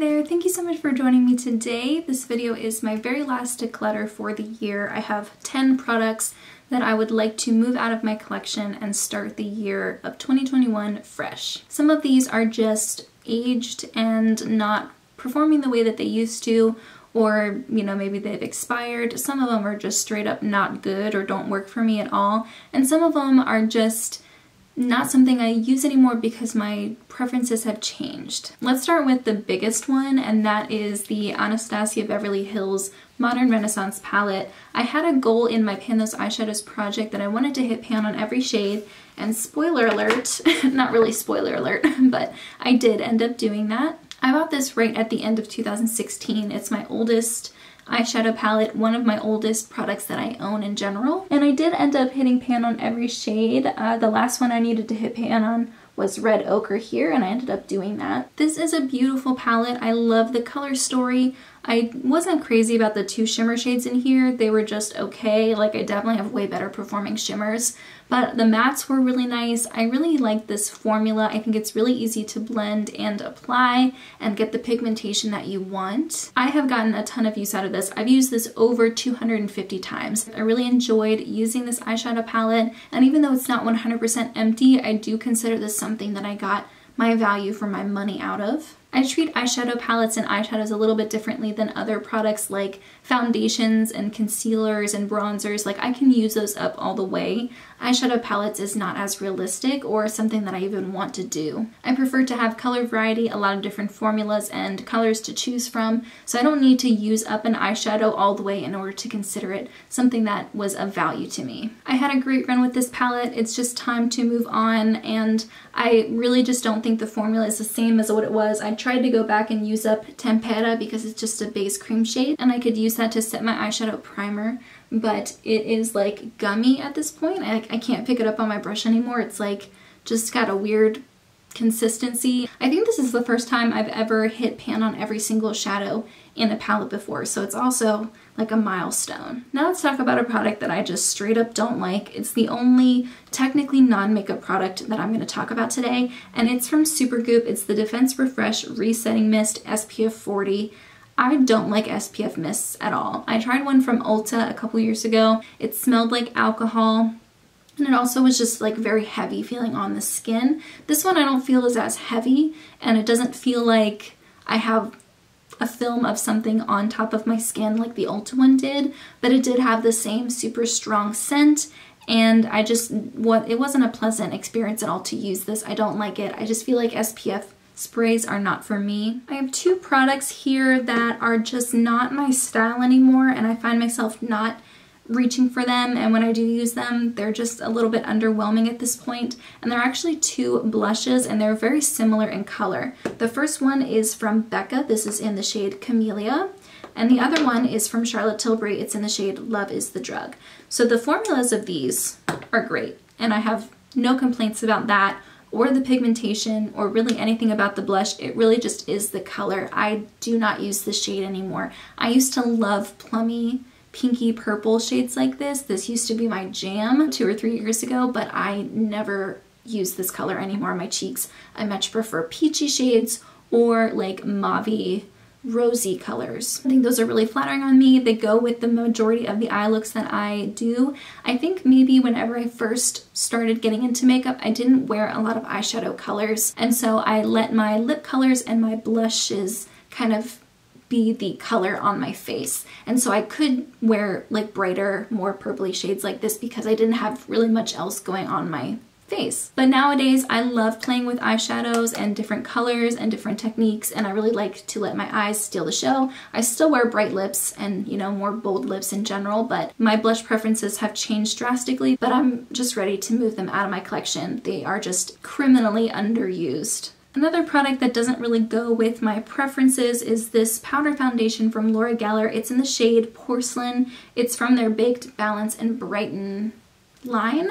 there, thank you so much for joining me today. This video is my very last declutter for the year. I have 10 products that I would like to move out of my collection and start the year of 2021 fresh. Some of these are just aged and not performing the way that they used to, or maybe they've expired. Some of them are just straight up not good or don't work for me at all, and some of them are just not something I use anymore because my preferences have changed. Let's start with the biggest one, and that is the Anastasia Beverly Hills Modern Renaissance palette. I had a goal in my Pan Those Eyeshadows project that I wanted to hit pan on every shade, and spoiler alert, not really spoiler alert, but I did end up doing that. I bought this right at the end of 2016. It's my oldest eyeshadow palette, one of my oldest products that I own in general. And I did end up hitting pan on every shade. The last one I needed to hit pan on was Red Ochre here, and I ended up doing that. This is a beautiful palette. I love the color story. I wasn't crazy about the two shimmer shades in here. They were just okay. Like, I definitely have way better performing shimmers, but the mattes were really nice. I really like this formula. I think it's really easy to blend and apply and get the pigmentation that you want. I have gotten a ton of use out of this. I've used this over 250 times. I really enjoyed using this eyeshadow palette, and even though it's not 100% empty, I do consider this something that I got my value for my money out of. I treat eyeshadow palettes and eyeshadows a little bit differently than other products like foundations and concealers and bronzers. Like, I can use those up all the way. Eyeshadow palettes is not as realistic or something that I even want to do. I prefer to have color variety, a lot of different formulas and colors to choose from, so I don't need to use up an eyeshadow all the way in order to consider it something that was of value to me. I had a great run with this palette. It's just time to move on, and I really just don't think the formula is the same as what it was. I tried to go back and use up Tempera because it's just a base cream shade, and I could use that to set my eyeshadow primer, but it is like gummy at this point. I can't pick it up on my brush anymore. It's like just got a weird consistency. I think this is the first time I've ever hit pan on every single shadow in a palette before, so it's also like a milestone. Now let's talk about a product that I just straight up don't like. It's the only technically non-makeup product that I'm going to talk about today, and it's from Goop. It's the Defense Refresh Resetting Mist SPF 40. I don't like SPF mists at all. I tried one from Ulta a couple years ago. It smelled like alcohol, and it also was just like very heavy feeling on the skin. This one I don't feel is as heavy, and it doesn't feel like I have a film of something on top of my skin like the Ulta one did, but it did have the same super strong scent, and it wasn't a pleasant experience at all to use this. I don't like it. I just feel like SPF sprays are not for me. I have two products here that are just not my style anymore, and I find myself not reaching for them, and when I do use them, they're just a little bit underwhelming at this point. And they're actually two blushes, and they're very similar in color. The first one is from Becca. This is in the shade Camellia, and the other one is from Charlotte Tilbury. It's in the shade Love is the Drug. So the formulas of these are great, and I have no complaints about that, or the pigmentation, or really anything about the blush. It really just is the color. I do not use this shade anymore. I used to love plummy, pinky purple shades like this. This used to be my jam 2 or 3 years ago, but I never use this color anymore on my cheeks. I much prefer peachy shades or like mauve-y, rosy colors. I think those are really flattering on me. They go with the majority of the eye looks that I do. I think maybe whenever I first started getting into makeup, I didn't wear a lot of eyeshadow colors, and so I let my lip colors and my blushes kind of be the color on my face. And so I could wear like brighter, more purpley shades like this because I didn't have really much else going on my face. But nowadays I love playing with eyeshadows and different colors and different techniques, and I really like to let my eyes steal the show. I still wear bright lips and, more bold lips in general, but my blush preferences have changed drastically, but I'm just ready to move them out of my collection. They are just criminally underused. Another product that doesn't really go with my preferences is this powder foundation from Laura Geller. It's in the shade Porcelain. It's from their Baked, Balance, and Brighten line.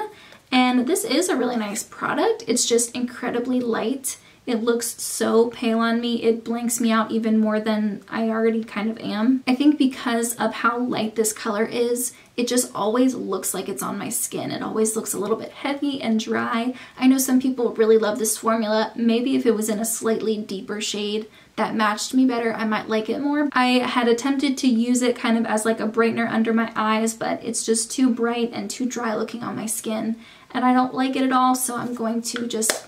And this is a really nice product. It's just incredibly light. It looks so pale on me. It blanks me out even more than I already kind of am. I think because of how light this color is, it just always looks like it's on my skin. It always looks a little bit heavy and dry. I know some people really love this formula. Maybe if it was in a slightly deeper shade, that matched me better, I might like it more. I had attempted to use it kind of as like a brightener under my eyes, but it's just too bright and too dry looking on my skin, and I don't like it at all, so I'm going to just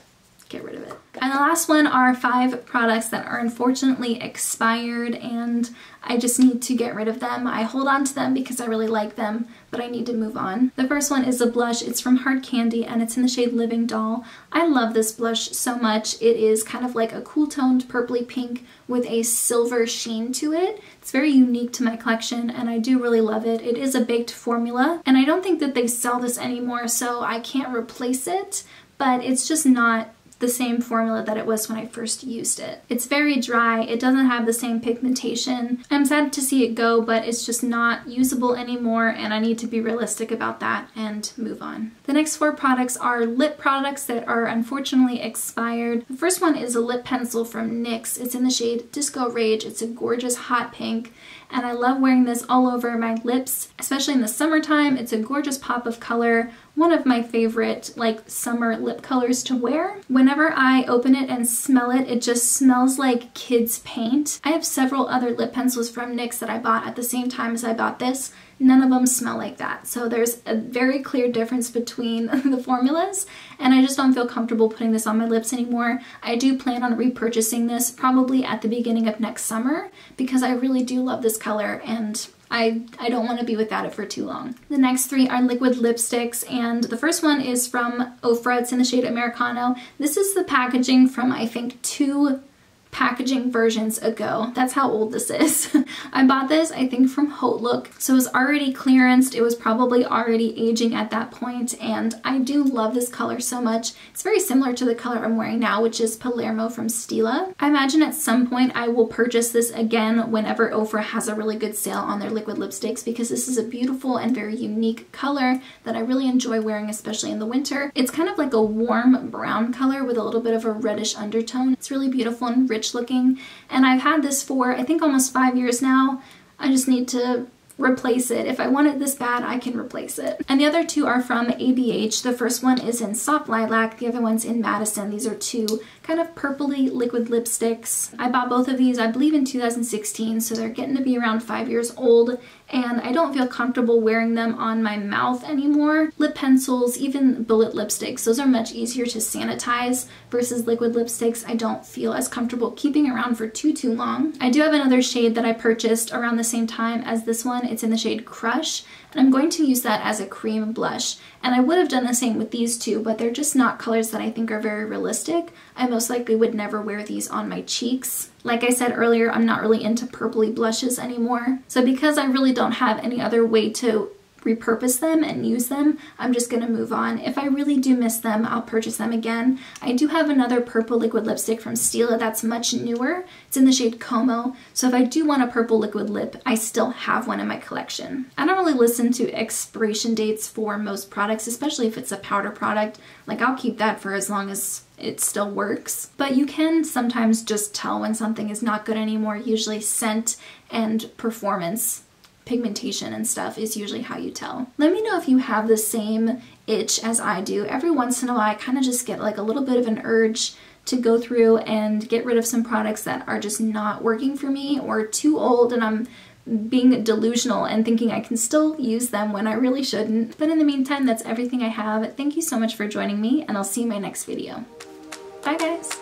get rid of it. And the last one are 5 products that are unfortunately expired, and I just need to get rid of them. I hold on to them because I really like them, but I need to move on. The first one is a blush. It's from Hard Candy and it's in the shade Living Doll. I love this blush so much. It is kind of like a cool toned purpley pink with a silver sheen to it. It's very unique to my collection and I do really love it. It is a baked formula and I don't think that they sell this anymore, so I can't replace it, but it's just not the same formula that it was when I first used it. It's very dry, it doesn't have the same pigmentation. I'm sad to see it go, but it's just not usable anymore and I need to be realistic about that and move on. The next 4 products are lip products that are unfortunately expired. The first one is a lip pencil from NYX. It's in the shade Disco Rage. It's a gorgeous hot pink and I love wearing this all over my lips, especially in the summertime. It's a gorgeous pop of color. One of my favorite like summer lip colors to wear. Whenever I open it and smell it, it just smells like kids paint. I have several other lip pencils from NYX that I bought at the same time as I bought this. None of them smell like that. So there's a very clear difference between the formulas and I just don't feel comfortable putting this on my lips anymore. I do plan on repurchasing this probably at the beginning of next summer because I really do love this color and I don't want to be without it for too long. The next 3 are liquid lipsticks and the first one is from Ofra. It's in the shade Americano. This is the packaging from I think 2 packaging versions ago. That's how old this is. I bought this I think from Haute Look, so it was already clearanced. It was probably already aging at that point and I do love this color so much. It's very similar to the color I'm wearing now, which is Palermo from Stila. I imagine at some point I will purchase this again whenever Ofra has a really good sale on their liquid lipsticks because this is a beautiful and very unique color that I really enjoy wearing, especially in the winter. It's kind of like a warm brown color with a little bit of a reddish undertone. It's really beautiful and rich looking and I've had this for I think almost 5 years now. I just need to replace it. If I want it this bad, I can replace it. And the other 2 are from ABH. The first one is in Soft Lilac, the other one's in Madison. These are 2 kind of purpley liquid lipsticks. I bought both of these I believe in 2016, so they're getting to be around 5 years old and I don't feel comfortable wearing them on my mouth anymore. Lip pencils, even bullet lipsticks, those are much easier to sanitize versus liquid lipsticks. I don't feel as comfortable keeping around for too long. I do have another shade that I purchased around the same time as this one. It's in the shade Crush and I'm going to use that as a cream blush. And I would have done the same with these 2, but they're just not colors that I think are very realistic. I most likely would never wear these on my cheeks. Like I said earlier, I'm not really into purpley blushes anymore. So because I really don't have any other way to repurpose them and use them, I'm just gonna move on. If I really do miss them, I'll purchase them again. I do have another purple liquid lipstick from Stila that's much newer. It's in the shade Como, so if I do want a purple liquid lip, I still have one in my collection. I don't really listen to expiration dates for most products, especially if it's a powder product. Like I'll keep that for as long as it still works. But you can sometimes just tell when something is not good anymore. Usually scent and performance, pigmentation and stuff is usually how you tell. Let me know if you have the same itch as I do. Every once in a while I kind of just get like a little bit of an urge to go through and get rid of some products that are just not working for me or too old and I'm being delusional and thinking I can still use them when I really shouldn't. But in the meantime, that's everything I have. Thank you so much for joining me and I'll see you in my next video. Bye guys!